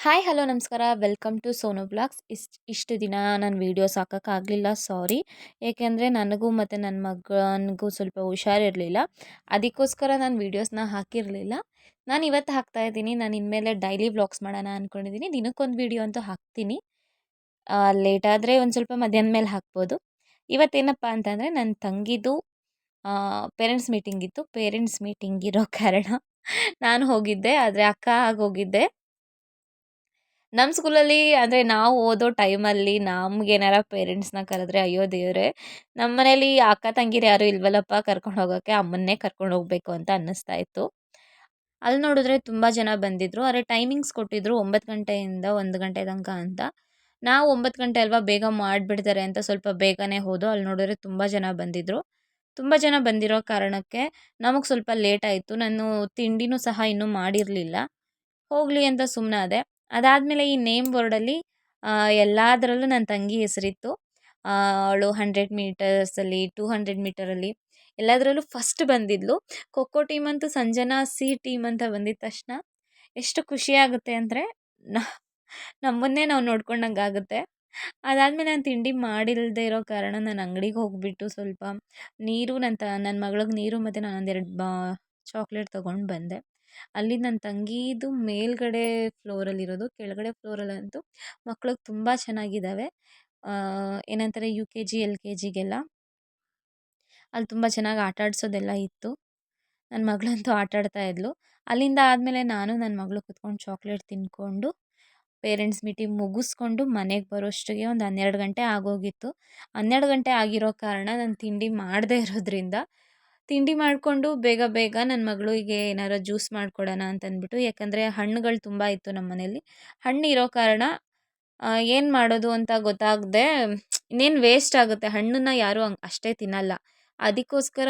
Hi hello ನಮಸ್ಕಾರ welcome to Sonu blogs. ಇಷ್ಟು ದಿನ ನಾನು ವೀಡಿಯೋಸ್ ಹಾಕೋಕ್ಕಾಗಲಿಲ್ಲ, ಸಾರಿ. ಏಕೆಂದರೆ ನನಗೂ ಮತ್ತು ನನ್ನ ಮಗನಿಗೂ ಸ್ವಲ್ಪ ಹುಷಾರಿರಲಿಲ್ಲ. ಅದಕ್ಕೋಸ್ಕರ ನಾನು ವೀಡಿಯೋಸ್ನ ಹಾಕಿರಲಿಲ್ಲ. ನಾನು ಇವತ್ತು ಹಾಕ್ತಾ ಇದ್ದೀನಿ. ನಾನು ಇನ್ಮೇಲೆ ಡೈಲಿ ವ್ಲಾಗ್ಸ್ ಮಾಡೋಣ ಅಂದ್ಕೊಂಡಿದ್ದೀನಿ. ದಿನಕ್ಕೊಂದು ವೀಡಿಯೋ ಅಂತೂ ಹಾಕ್ತೀನಿ. ಲೇಟ್ ಆದರೆ ಒಂದು ಸ್ವಲ್ಪ ಮಧ್ಯಾಹ್ನ ಮೇಲೆ ಹಾಕ್ಬೋದು. ಇವತ್ತೇನಪ್ಪ ಅಂತಂದರೆ ನನ್ನ ತಂಗಿದು ಪೇರೆಂಟ್ಸ್ ಮೀಟಿಂಗ್ ಇತ್ತು. ಪೇರೆಂಟ್ಸ್ ಮೀಟಿಂಗ್ ಇರೋ ಕಾರಣ ನಾನು ಹೋಗಿದ್ದೆ, ಆದರೆ ಅಕ್ಕ ಆಗೋಗಿದ್ದೆ. ನಮ್ಮ ಸ್ಕೂಲಲ್ಲಿ ಅಂದರೆ ನಾವು ಓದೋ ಟೈಮಲ್ಲಿ ನಮ್ಗೇನಾರ ಪೇರೆಂಟ್ಸ್‌ನ ಕರೆದ್ರೆ ಅಯ್ಯೋ ದೇವ್ರೇ! ನಮ್ಮ ಮನೇಲಿ ಅಕ್ಕ ತಂಗಿರು ಯಾರೂ ಇಲ್ವಲ್ಲಪ್ಪ ಕರ್ಕೊಂಡು ಹೋಗೋಕ್ಕೆ, ಅಮ್ಮನ್ನೇ ಕರ್ಕೊಂಡು ಹೋಗಬೇಕು ಅಂತ ಅನ್ನಿಸ್ತಾ ಇತ್ತು. ಅಲ್ಲಿ ನೋಡಿದ್ರೆ ತುಂಬ ಜನ ಬಂದಿದ್ದರು. ಆದರೆ ಟೈಮಿಂಗ್ಸ್ ಕೊಟ್ಟಿದ್ದರು 9 ಗಂಟೆಯಿಂದ 1 ಗಂಟೆ ತನಕ ಅಂತ. ನಾವು 9 ಗಂಟೆ ಅಲ್ವಾ ಬೇಗ ಮಾಡಿಬಿಡ್ತಾರೆ ಅಂತ ಸ್ವಲ್ಪ ಬೇಗನೆ ಹೋದೋ. ಅಲ್ಲಿ ನೋಡಿದ್ರೆ ತುಂಬ ಜನ ಬಂದಿದ್ದರು. ತುಂಬ ಜನ ಬಂದಿರೋ ಕಾರಣಕ್ಕೆ ನಮಗೆ ಸ್ವಲ್ಪ ಲೇಟ್ ಆಯಿತು. ನಾನು ತಿಂಡಿನೂ ಸಹ ಇನ್ನೂ ಮಾಡಿರಲಿಲ್ಲ. ಹೋಗಲಿ ಅಂತ ಸುಮ್ಮನಾದೆ. ಅದಾದಮೇಲೆ ಈ ನೇಮ್ ಬೋರ್ಡಲ್ಲಿ ಎಲ್ಲದರಲ್ಲೂ ನನ್ನ ತಂಗಿ ಹೆಸರಿತ್ತು. ಅವಳು 100 ಮೀಟರ್ಸಲ್ಲಿ, 200 ಮೀಟರಲ್ಲಿ ಎಲ್ಲದರಲ್ಲೂ ಫಸ್ಟ್ ಬಂದಿದ್ಲು. ಖೋ ಖೋ ಟೀಮ್ ಅಂತೂ ಸಂಜನಾ ಸಿ ಟೀಮ್ ಅಂತ ಬಂದಿದ್ದ ತಕ್ಷಣ ಎಷ್ಟು ಖುಷಿಯಾಗುತ್ತೆ ಅಂದರೆ ನ ನಮ್ಮನ್ನೇ ನಾವು ನೋಡ್ಕೊಂಡಂಗೆ ಆಗುತ್ತೆ. ಅದಾದಮೇಲೆ ನಾನು ತಿಂಡಿ ಮಾಡಿಲ್ಲದೆ ಇರೋ ಕಾರಣ ನಾನು ಅಂಗಡಿಗೆ ಹೋಗಿಬಿಟ್ಟು ಸ್ವಲ್ಪ ನೀರು ನನ್ನ ಮಗಳಿಗೆ ನೀರು ಮತ್ತು ನಾನೊಂದೆರಡು ಚಾಕ್ಲೇಟ್ ತೊಗೊಂಡು ಬಂದೆ. ಅಲ್ಲಿ ನನ್ನ ತಂಗೀದು ಮೇಲ್ಗಡೆ ಫ್ಲೋರಲ್ಲಿರೋದು, ಕೆಳಗಡೆ ಫ್ಲೋರಲ್ಲಂತೂ ಮಕ್ಳಿಗೆ ತುಂಬ ಚೆನ್ನಾಗಿದ್ದಾವೆ. ಏನಂತಾರೆ U K G, L K ಜಿಗೆಲ್ಲ ಅಲ್ಲಿ ತುಂಬ ಚೆನ್ನಾಗಿ ಆಟ ಆಡಿಸೋದೆಲ್ಲ ಇತ್ತು. ನನ್ನ ಮಗಳಂತೂ ಆಟ ಆಡ್ತಾ ಇದ್ಲು. ಅಲ್ಲಿಂದ ಆದಮೇಲೆ ನಾನು ನನ್ನ ಮಗಳು ಕುತ್ಕೊಂಡು ಚಾಕ್ಲೇಟ್ ತಿಂದ್ಕೊಂಡು ಪೇರೆಂಟ್ಸ್ ಮೀಟಿಂಗ್ ಮುಗಿಸ್ಕೊಂಡು ಮನೆಗೆ ಬರೋಷ್ಟಿಗೆ ಒಂದು 12 ಗಂಟೆ ಆಗೋಗಿತ್ತು. 12 ಗಂಟೆ ಆಗಿರೋ ಕಾರಣ ನಾನು ತಿಂಡಿ ಮಾಡದೇ ಇರೋದ್ರಿಂದ ತಿಂಡಿ ಮಾಡಿಕೊಂಡು ಬೇಗ ಬೇಗ ನನ್ನ ಮಗಳಿಗೆ ಏನಾರ ಜ್ಯೂಸ್ ಮಾಡಿಕೊಡೋಣ ಅಂತಂದ್ಬಿಟ್ಟು, ಯಾಕಂದರೆ ಹಣ್ಣುಗಳು ತುಂಬ ಇತ್ತು ನಮ್ಮ ಮನೇಲಿ. ಹಣ್ಣು ಇರೋ ಕಾರಣ ಏನು ಮಾಡೋದು ಅಂತ ಗೊತ್ತಾಗದೆ ಇನ್ನೇನು ವೇಸ್ಟ್ ಆಗುತ್ತೆ, ಹಣ್ಣನ್ನ ಯಾರೂ ಅಷ್ಟೇ ತಿನ್ನಲ್ಲ. ಅದಕ್ಕೋಸ್ಕರ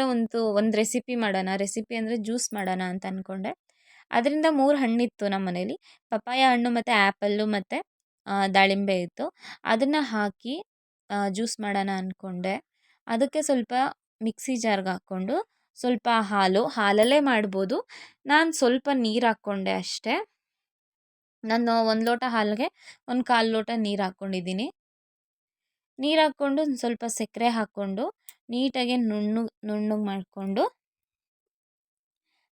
ಒಂದು ರೆಸಿಪಿ ಮಾಡೋಣ, ರೆಸಿಪಿ ಅಂದರೆ ಜ್ಯೂಸ್ ಮಾಡೋಣ ಅಂತ ಅಂದ್ಕೊಂಡೆ. ಅದರಿಂದ 3 ಹಣ್ಣಿತ್ತು ನಮ್ಮ ಮನೇಲಿ. ಪಪ್ಪಾಯ ಹಣ್ಣು ಮತ್ತು ಆ್ಯಪಲ್ಲು ಮತ್ತು ದಾಳಿಂಬೆ ಇತ್ತು. ಅದನ್ನು ಹಾಕಿ ಜ್ಯೂಸ್ ಮಾಡೋಣ ಅಂದ್ಕೊಂಡೆ. ಅದಕ್ಕೆ ಸ್ವಲ್ಪ ಮಿಕ್ಸಿ ಜಾರ್ಗೆ ಹಾಕ್ಕೊಂಡು ಸ್ವಲ್ಪ ಹಾಲಲ್ಲೇ ಮಾಡ್ಬೋದು. ನಾನು ಸ್ವಲ್ಪ ನೀರು ಹಾಕ್ಕೊಂಡೆ ಅಷ್ಟೇ. ನಾನು 1 ಲೋಟ ಹಾಲಿಗೆ 1/4 ಲೋಟ ನೀರು ಹಾಕ್ಕೊಂಡಿದ್ದೀನಿ. ನೀರು ಹಾಕ್ಕೊಂಡು ಒಂದು ಸ್ವಲ್ಪ ಸಕ್ಕರೆ ಹಾಕ್ಕೊಂಡು ನೀಟಾಗಿ ನುಣ್ಣಗೆ ಮಾಡಿಕೊಂಡು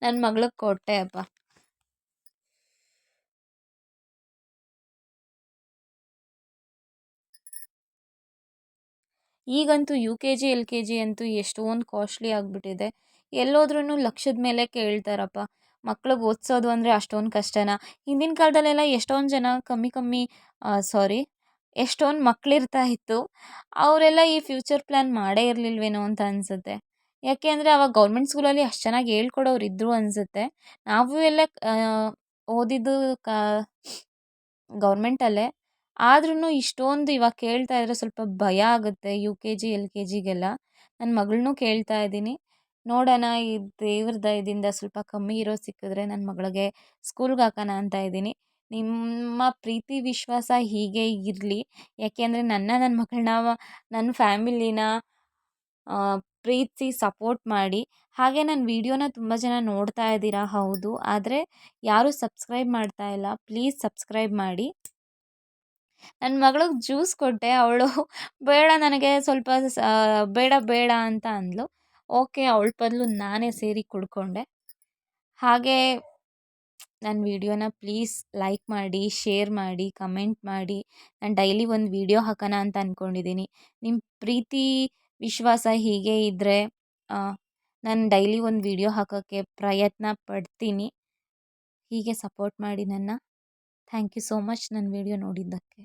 ನನ್ನ ಮಗಳಿಗೆ ಕೊಟ್ಟೆ ಅಪ್ಪ. ಈಗಂತೂ you K G, L K G ಅಂತೂ ಎಷ್ಟೊಂದು ಕಾಸ್ಟ್ಲಿ ಆಗಿಬಿಟ್ಟಿದೆ. ಎಲ್ಲೋದ್ರೂ ಲಕ್ಷದ ಮೇಲೆ ಕೇಳ್ತಾರಪ್ಪ. ಮಕ್ಳಿಗೆ ಓದಿಸೋದು ಅಂದರೆ ಅಷ್ಟೊಂದು ಕಷ್ಟನಾ? ಹಿಂದಿನ ಕಾಲದಲ್ಲೆಲ್ಲ ಎಷ್ಟೊಂದು ಜನ ಎಷ್ಟೊಂದು ಮಕ್ಕಳಿರ್ತಾ ಇತ್ತು. ಅವರೆಲ್ಲ ಈ ಫ್ಯೂಚರ್ ಪ್ಲ್ಯಾನ್ ಮಾಡೇ ಇರಲಿಲ್ವೇನೋ ಅಂತ ಅನಿಸುತ್ತೆ. ಯಾಕೆ ಅಂದರೆ ಆವಾಗ ಗೌರ್ಮೆಂಟ್ ಸ್ಕೂಲಲ್ಲಿ ಅಷ್ಟು ಚೆನ್ನಾಗಿ ಹೇಳ್ಕೊಡೋರು ಇದ್ದರು ಅನಿಸುತ್ತೆ. ನಾವು ಎಲ್ಲ ಓದಿದ್ದು ಗೌರ್ಮೆಂಟಲ್ಲೇ. ಆದ್ರೂ ಇಷ್ಟೊಂದು ಇವಾಗ ಕೇಳ್ತಾ ಇದ್ದರೆ ಸ್ವಲ್ಪ ಭಯ ಆಗುತ್ತೆ. U K G, L K ಜಿಗೆಲ್ಲ ನನ್ನ ಮಗಳನ್ನೂ ಕೇಳ್ತಾ ಇದ್ದೀನಿ. ನೋಡೋಣ, ಈ ದೇವ್ರ ದಯದಿಂದ ಸ್ವಲ್ಪ ಕಮ್ಮಿ ಇರೋದು ಸಿಕ್ಕಿದ್ರೆ ನನ್ನ ಮಗಳಿಗೆ ಸ್ಕೂಲ್ಗೆ ಹಾಕೋಣ ಅಂತ ಇದ್ದೀನಿ. ನಿಮ್ಮ ಪ್ರೀತಿ ವಿಶ್ವಾಸ ಹೀಗೆ ಇರಲಿ. ಯಾಕೆಂದರೆ ನನ್ನ ಮಗಳನ್ನ, ನನ್ನ ಫ್ಯಾಮಿಲಿನ ಪ್ರೀತಿಸಿ ಸಪೋರ್ಟ್ ಮಾಡಿ. ಹಾಗೆ ನನ್ನ ವೀಡಿಯೋನ ತುಂಬ ಜನ ನೋಡ್ತಾ ಇದ್ದೀರಾ, ಹೌದು. ಆದರೆ ಯಾರೂ ಸಬ್ಸ್ಕ್ರೈಬ್ ಮಾಡ್ತಾ ಇಲ್ಲ. ಪ್ಲೀಸ್ ಸಬ್ಸ್ಕ್ರೈಬ್ ಮಾಡಿ. ನನ್ನ ಮಗಳಿಗೆ ಜ್ಯೂಸ್ ಕೊಟ್ಟೆ. ಅವಳು ಬೇಡ, ನನಗೆ ಸ್ವಲ್ಪ ಬೇಡ ಬೇಡ ಅಂತ ಅಂದಳು. ಓಕೆ, ಅವಳ ಬದಲು ನಾನೇ ಸೇರಿ ಕುಡ್ಕೊಂಡೆ. ಹಾಗೆ ನನ್ನ ವೀಡಿಯೋನ ಪ್ಲೀಸ್ ಲೈಕ್ ಮಾಡಿ, ಶೇರ್ ಮಾಡಿ, ಕಮೆಂಟ್ ಮಾಡಿ. ನಾನು ಡೈಲಿ ಒಂದು ವೀಡಿಯೋ ಹಾಕೋಣ ಅಂತ ಅಂದ್ಕೊಂಡಿದ್ದೀನಿ. ನಿಮ್ಮ ಪ್ರೀತಿ ವಿಶ್ವಾಸ ಹೀಗೆ ಇದ್ದರೆ ನಾನು ಡೈಲಿ ಒಂದು ವೀಡಿಯೋ ಹಾಕೋಕ್ಕೆ ಪ್ರಯತ್ನ ಪಡ್ತೀನಿ. ಹೀಗೆ ಸಪೋರ್ಟ್ ಮಾಡಿ ನನ್ನ. ಥ್ಯಾಂಕ್ ಯು ಸೋ ಮಚ್ ನನ್ನ ವೀಡಿಯೋ ನೋಡಿದ್ದಕ್ಕೆ.